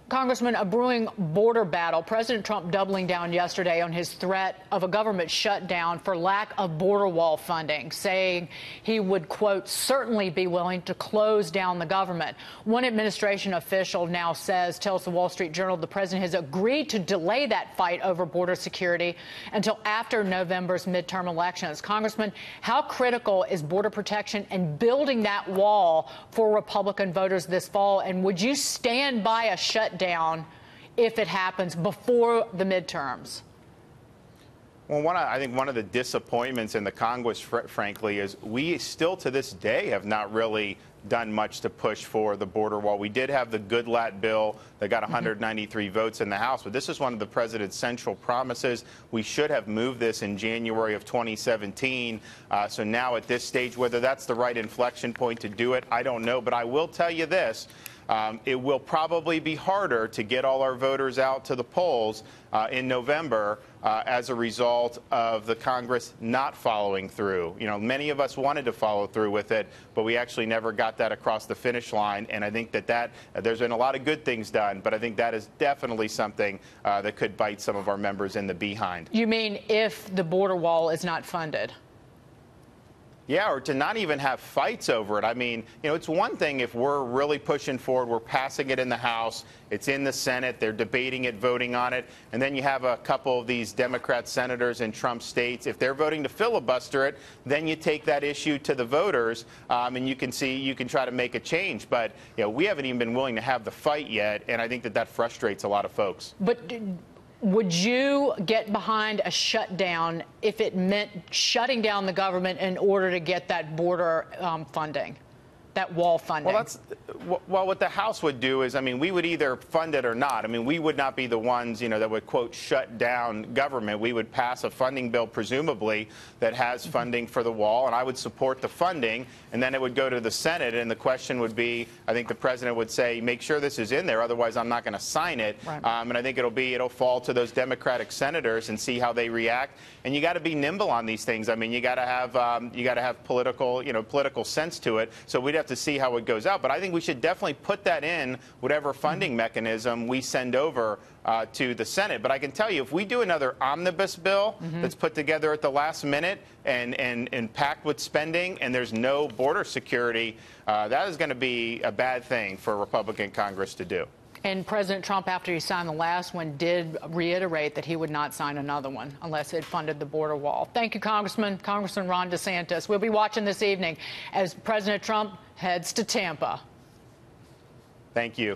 Congressman, a brewing border battle. President Trump doubling down yesterday on his threat of a government shutdown for lack of border wall funding, saying he would, quote, certainly be willing to close down the government. One administration official now tells the Wall Street Journal the president has agreed to delay that fight over border security until after November's midterm elections. Congressman, how critical is border protection and building that wall for Republican voters this fall? And would you stand by a shutdown if it happens before the midterms? Well, I think one of the disappointments in the Congress, frankly, is we still to this day have not really done much to push for the border wall. We did have the Goodlatte bill that got 193 votes in the House, but this is one of the president's central promises. We should have moved this in January of 2017. So now at this stage, whether that's the right inflection point to do it, I don't know. But I will tell you this. It will probably be harder to get all our voters out to the polls in November as a result of the Congress not following through. You know, many of us wanted to follow through with it, but we actually never got that across the finish line. And I think that there's been a lot of good things done, but I think that is definitely something that could bite some of our members in the behind. You mean if the border wall is not funded? Yeah, or to not even have fights over it. I mean, you know, it's one thing if we're really pushing forward, we're passing it in the House, it's in the Senate, they're debating it, voting on it, and then you have a couple of these Democrat senators in Trump states. If they're voting to filibuster it, then you take that issue to the voters, and you can try to make a change. But, you know, we haven't even been willing to have the fight yet, and I think that frustrates a lot of folks. But would you get behind a shutdown if it meant shutting down the government in order to get that border funding, that wall funding? Well, what the House would do is, I mean, we would either fund it or not. I mean, we would not be the ones, you know, that would, quote, shut down government. We would pass a funding bill, presumably, that has funding for the wall, and I would support the funding, and then it would go to the Senate, and the question would be, I think the president would say, make sure this is in there, otherwise I'm not going to sign it. Right. And I think it'll fall to those Democratic senators and see how they react. And you got to be nimble on these things. I mean, you got to have political sense to it. So we'd have to see how it goes out. But I think we should definitely put that in whatever funding mechanism we send over to the Senate. But I can tell you, if we do another omnibus bill that's put together at the last minute and packed with spending, and there's no border security, that is going to be a bad thing for a Republican Congress to do. And President Trump, after he signed the last one, did reiterate that he would not sign another one unless it funded the border wall. Thank you, Congressman Ron DeSantis. We'll be watching this evening as President Trump heads to Tampa. Thank you.